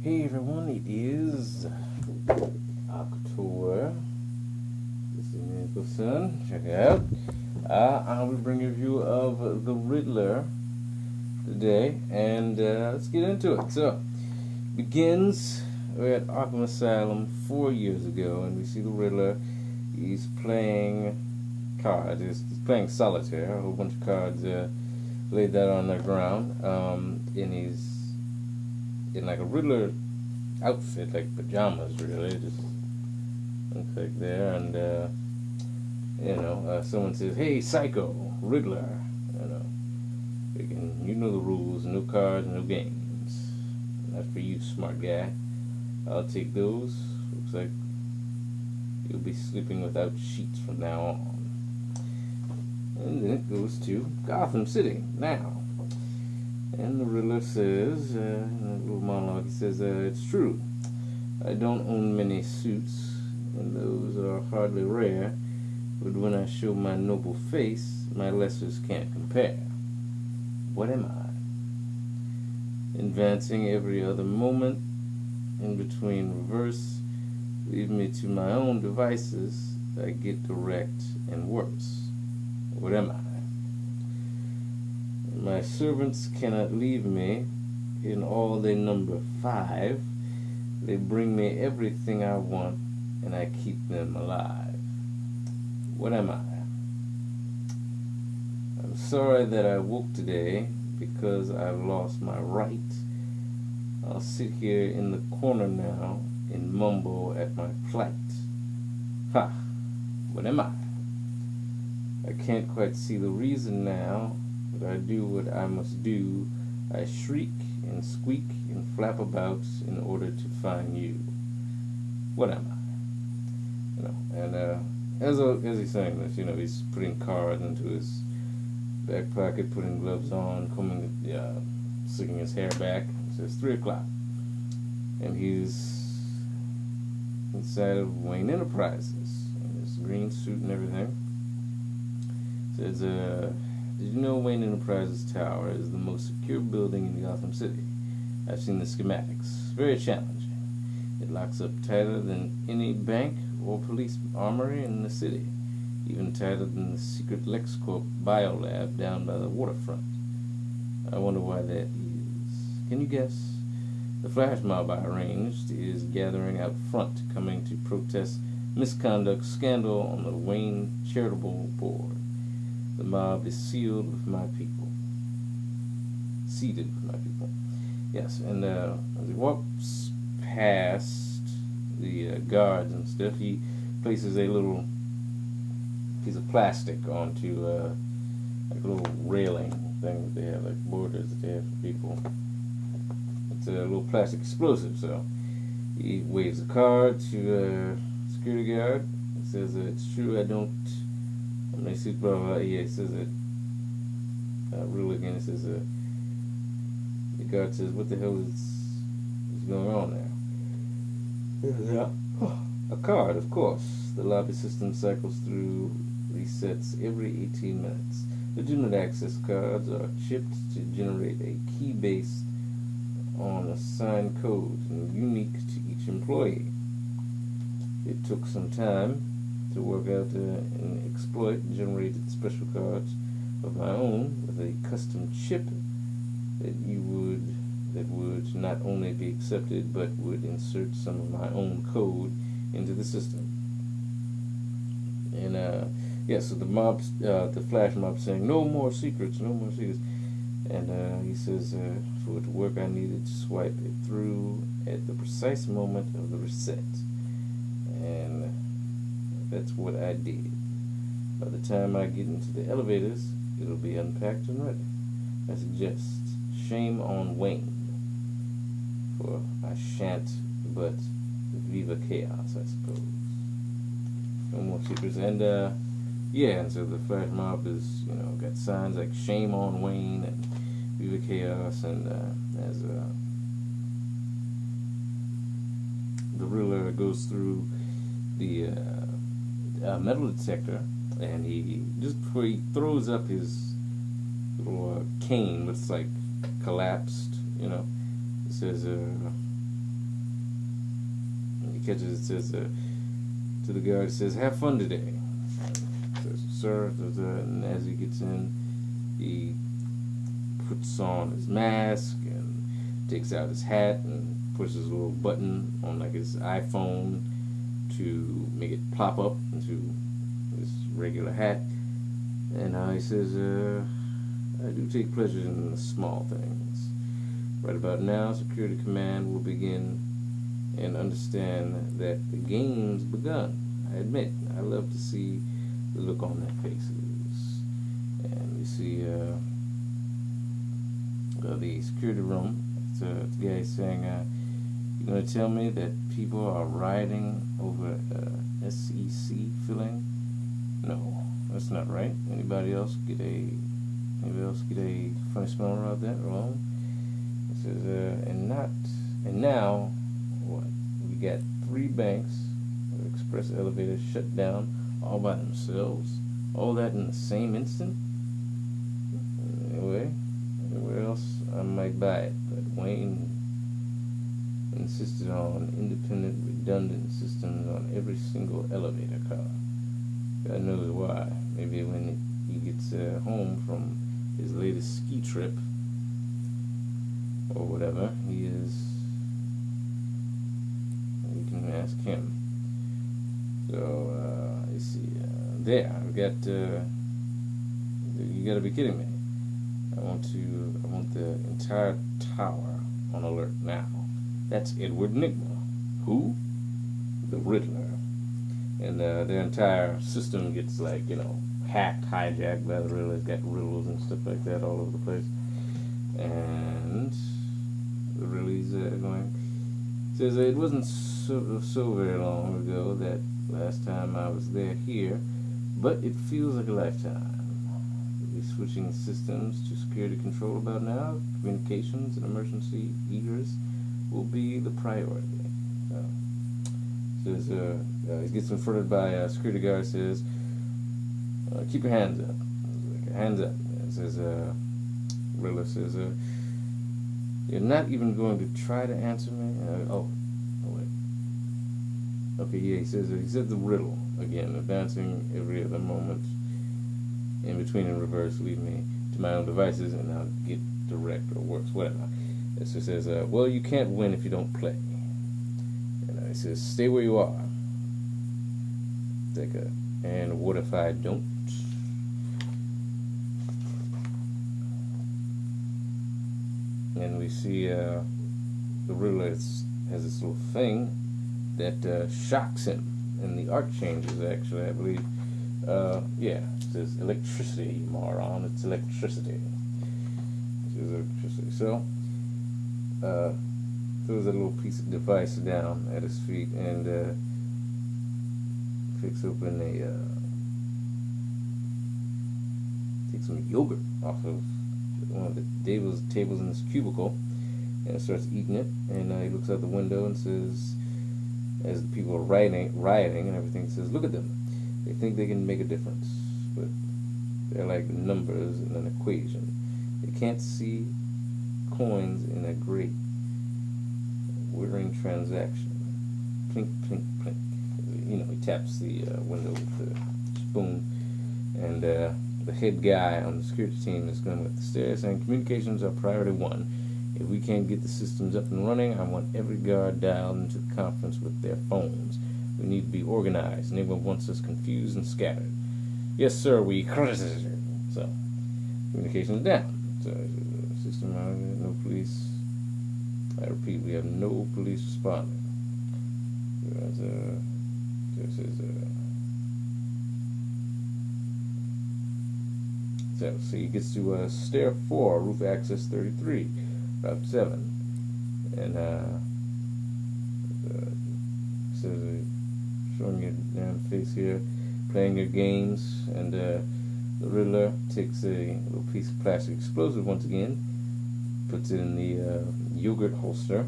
Hey everyone, it is October. This is Nicholson. Check it out. I will bring a review of the Riddler today, and let's get into it. So, begins. We're at Arkham Asylum 4 years ago, and we see the Riddler. He's playing cards. He's playing solitaire. A whole bunch of cards laid that on the ground, and he's in like a Riddler outfit, like pajamas, really, just looks like there, and someone says, "Hey, Psycho, Riddler," you know the rules: no cards, no games. That's for you, smart guy. I'll take those. Looks like you'll be sleeping without sheets from now on. And then it goes to Gotham City now. And the Riddler says, in a little monologue, he says, "It's true. I don't own many suits, and those are hardly rare. But when I show my noble face, my lessers can't compare. What am I? Advancing every other moment, in between reverse, leave me to my own devices, I get direct and worse. What am I? My servants cannot leave me. In all they number 5. They bring me everything I want, and I keep them alive. What am I? I'm sorry that I woke today, because I've lost my right. I'll sit here in the corner now and mumble at my plight. Ha! What am I? I can't quite see the reason now, but I do what I must do. I shriek and squeak and flap about in order to find you. What am I? As he's saying this, he's putting cards into his back pocket, putting gloves on, slicking his hair back. It says 3 o'clock. And he's inside of Wayne Enterprises in his green suit and everything. It says, did you know Wayne Enterprises Tower is the most secure building in Gotham City? I've seen the schematics. Very challenging. It locks up tighter than any bank or police armory in the city. Even tighter than the secret LexCorp biolab down by the waterfront. I wonder why that is. Can you guess? The flash mob I arranged is gathering out front, coming to protest misconduct scandal on the Wayne Charitable Board. The mob is sealed with my people. Seated with my people. Yes, and as he walks past the guards and stuff, he places a little piece of plastic onto like a little railing thing that they have, like borders that they have for people. It's a little plastic explosive, so he waves a card to a security guard. He says, "It's true, I don't." When they see blah blah, he says it. Really again, he says, the guard says, "What the hell is going on there?" A card, of course. The lobby system cycles through resets every 18 minutes. Legitimate access cards are chipped to generate a key based on assigned code and unique to each employee. It took some time to work out an exploit, generated special cards of my own with a custom chip that would not only be accepted but would insert some of my own code into the system. And so the flash mob saying, "No more secrets, no more secrets." And he says, for it to work, I needed to swipe it through at the precise moment of the reset. And that's what I did. By the time I get into the elevators, it'll be unpacked and ready. I suggest shame on Wayne. For I shan't, but viva chaos, I suppose. No more secrets. And and so the flash mob is, got signs like shame on Wayne and viva chaos, and as the Riddler goes through the metal detector, and he, just before he throws up his little cane, but it's like collapsed, it says catches it, says to the guard, it says, "Have fun today." Says, "Sir," and as he gets in, he puts on his mask and takes out his hat and pushes a little button on like his iPhone to make it plop up into his regular hat. And he says, "I do take pleasure in the small things. Right about now, Security Command will begin and understand that the game's begun. I admit, I love to see the look on their faces." And you see the security room. The guy saying, "You're going to tell me that people are rioting over SEC filling? No, that's not right. Anybody else get a funny smell about that? Well," it says, and now what? We got 3 banks, express elevators shut down all by themselves. All that in the same instant. Anyway, anywhere else I might buy it, but Wayne insisted on independent, redundant systems on every single elevator car. God knows why. Maybe when he gets home from his latest ski trip or whatever, you can ask him. So you see, there we got. You got to be kidding me! I want the entire tower on alert now. That's Edward Nygma. Who? The Riddler. And their entire system gets hacked, hijacked by the Riddler. It's got riddles and stuff like that all over the place. And the Riddler's going. Says it wasn't so very long ago that last time I was here, but it feels like a lifetime. We'll be switching systems to security control about now. Communications and emergency egress will be the priority. Says he gets confronted by a security guard. Says, "Keep your hands up." Hands up. It says, Riddler says, "You're not even going to try to answer me?" Oh wait. Okay, yeah. He said the riddle again, advancing every other moment in between and reverse, lead me to my own devices, and I'll get direct or worse, whatever. It says, "Well, you can't win if you don't play." And it says, "Stay where you are." And what if I don't? And we see the Riddler has this little thing that shocks him, and the arc changes. Actually, I believe. Yeah, it says electricity, you moron. It's electricity. It says electricity. So, throws a little piece of device down at his feet and picks open takes some yogurt off of one of the tables in his cubicle and starts eating it. And he looks out the window and says, as the people are rioting and everything, says, "Look at them. They think they can make a difference, but they're like numbers in an equation. They can't see coins in a great whirring transaction." Plink, plink, plink. He taps the window with the spoon, and the head guy on the security team is going up the stairs saying, "Communications are priority 1. If we can't get the systems up and running, I want every guard dialed into the conference with their phones. We need to be organized. Anyone wants us confused and scattered." "Yes, sir, we..." So, communications down. So, system no police. I repeat, we have no police responding. This is so he gets to stair 4, roof access 33, route 7, and says, "Showing your damn face here, playing your games." And the Riddler takes a little piece of plastic explosive once again, puts it in the yogurt holster,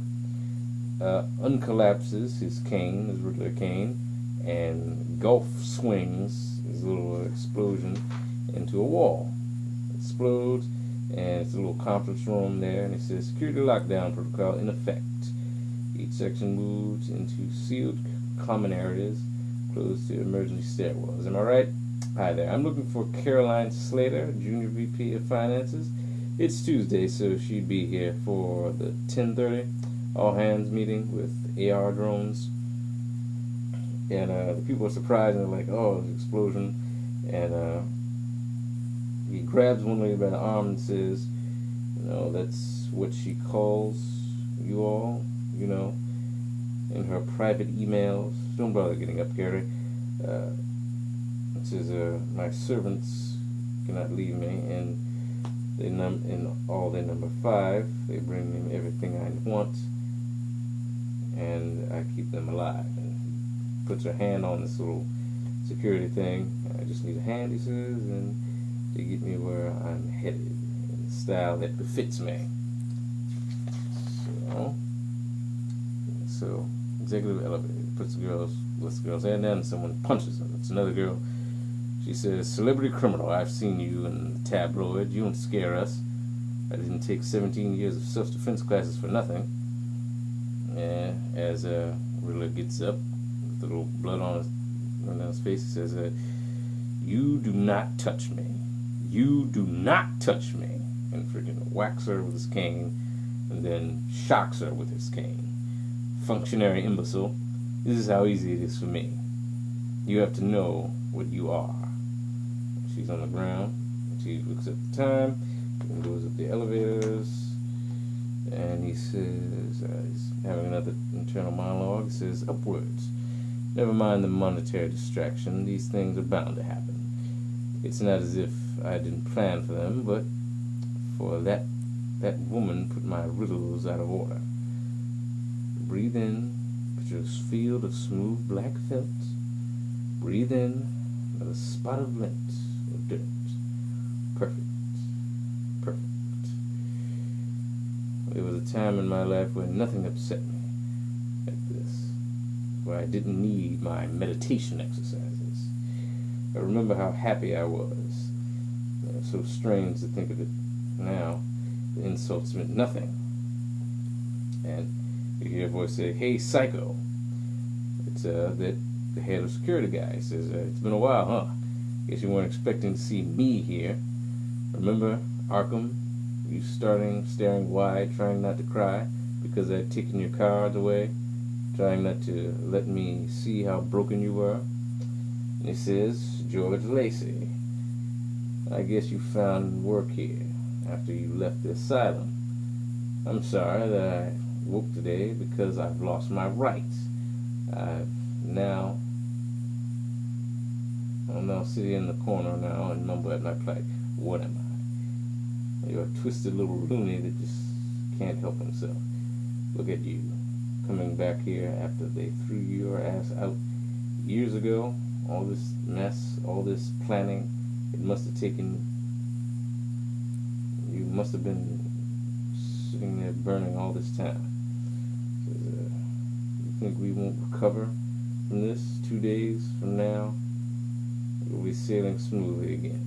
uncollapses his cane, his Riddler cane, and golf swings his little explosion into a wall. It explodes, and it's a little conference room there, and it says, "Security lockdown protocol in effect. Each section moves into sealed common areas close to emergency stairwells. Am I right? Hi there. I'm looking for Caroline Slater, Junior VP of Finances. It's Tuesday, so she'd be here for the 10:30 all-hands meeting with AR drones. And the people are surprised and they're like, oh, there's an explosion. And he grabs one lady by the arm and says, that's what she calls you all, in her private emails. Don't bother getting up, Gary. It says, my servants cannot leave me, and in all their number 5, they bring me everything I want, and I keep them alive. And he puts her hand on this little security thing. I just need a hand, he says, and to get me where I'm headed in a style that befits me. So executive elevator puts lets the girls in, and then someone punches them. It's another girl. She says, celebrity criminal, I've seen you in the tabloid. You don't scare us. I didn't take 17 years of self-defense classes for nothing. And as Riddler gets up with a little blood on his face, he says, you do not touch me. You do not touch me. And freaking whacks her with his cane and then shocks her with his cane. Functionary imbecile, this is how easy it is for me. You have to know what you are. She's on the ground. She looks at the time and goes up the elevators. And he says, he's having another internal monologue. He says, upwards. Never mind the monetary distraction. These things are bound to happen. It's not as if I didn't plan for them, but for that woman put my riddles out of order. Breathe in, picture a field of smooth black felt. Breathe in, another spot of lint, of dirt. Perfect. Perfect. There was a time in my life where nothing upset me like this, where I didn't need my meditation exercises. I remember how happy I was. It's so strange to think of it now. The insults meant nothing. And you hear a voice say, hey, psycho. It's the head of security guy. He says, it's been a while, huh? Guess you weren't expecting to see me here. Remember, Arkham? You staring wide, trying not to cry because I'd taken your cards away, trying not to let me see how broken you were. And he says, George Lacey, I guess you found work here after you left the asylum. I'm sorry that I woke today because I've lost my rights. I'm now sitting in the corner now and mumble at my plight. What am I? You're a twisted little loony that just can't help himself. Look at you, coming back here after they threw your ass out years ago. All this mess, all this planning, it must have taken, you must have been sitting there burning all this time. You think we won't recover from this 2 days from now? We'll be sailing smoothly again.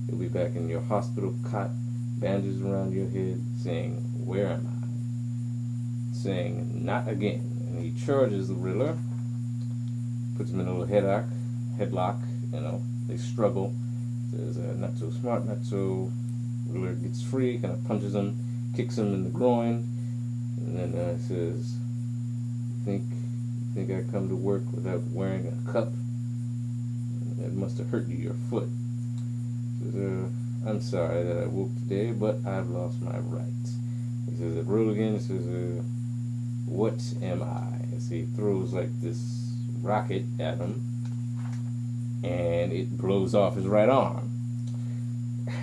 You'll be back in your hospital cot, bandages around your head, saying, where am I? Saying, not again. And he charges the Riddler, puts him in a little headlock, they struggle. Says, not so smart, not so. Riddler gets free, kind of punches him, kicks him in the groin, and then says, you think I come to work without wearing a cup? It must have hurt you, your foot. Says, I'm sorry that I woke today, but I've lost my rights. He says, it roll again. He says, what am I? As he throws like this rocket at him, and it blows off his right arm.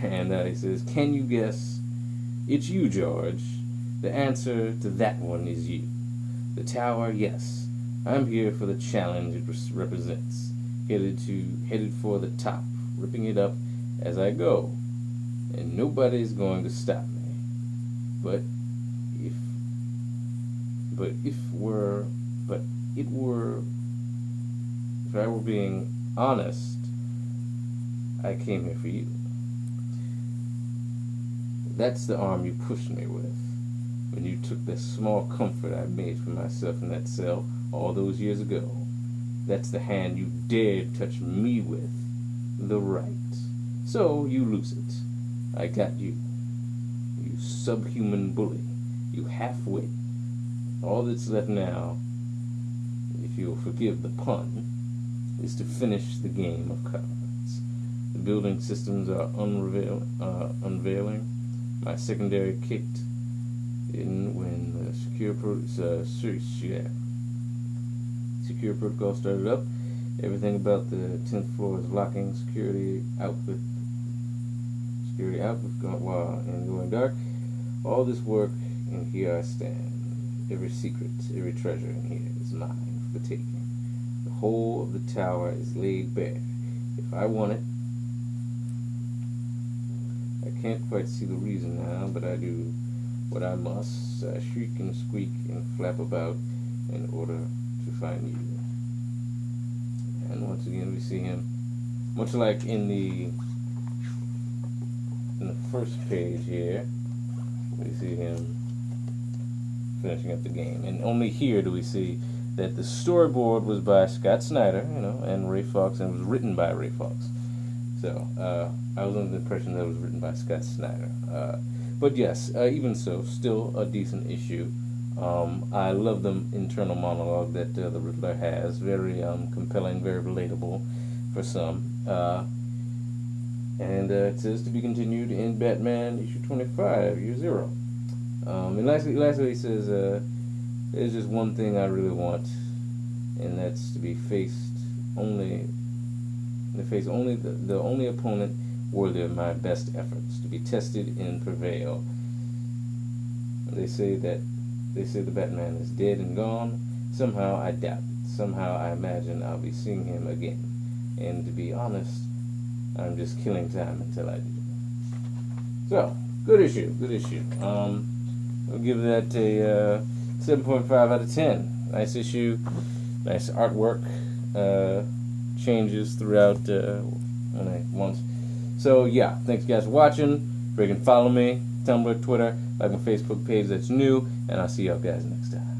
And he says, can you guess? It's you, George. The answer to that one is you. The tower, yes. I'm here for the challenge it represents. Headed for the top, ripping it up as I go. And nobody's going to stop me. But if I were being honest, I came here for you. That's the arm you pushed me with. when you took the small comfort I made for myself in that cell all those years ago. That's the hand you dared touch me with, the right. So you lose it. I got you. You subhuman bully. You half-wit. All that's left now, if you'll forgive the pun, is to finish the game of cards. The building systems are unveiling. My secondary kicked in when the secure protocol started up. Everything about the 10th floor is locking. Security out with going dark. All this work, and here I stand. Every secret, every treasure in here is mine for the taking. The whole of the tower is laid bare. If I want it, I can't quite see the reason now, but I do what I must. I shriek and squeak and flap about in order to find you. And once again we see him, much like in the first page here, we see him finishing up the game. And only here do we see that the storyboard was by Scott Snyder, and Ray Fox, and it was written by Ray Fox. So I was under the impression that it was written by Scott Snyder. But yes, even so, still a decent issue. I love the internal monologue that the Riddler has. Very compelling, very relatable for some. And it says to be continued in Batman issue 25, year 0. And lastly he says, there's just one thing I really want, and that's to be the only opponent worthy of my best efforts, to be tested and prevail. They say the Batman is dead and gone. Somehow I doubt it. Somehow I imagine I'll be seeing him again. And to be honest, I'm just killing time until I do. So, good issue. I'll give that a 7.5 out of 10. Nice issue, nice artwork, changes throughout once. So yeah, thanks guys for watching. You can follow me, Tumblr, Twitter, like my Facebook page that's new, and I'll see y'all guys next time.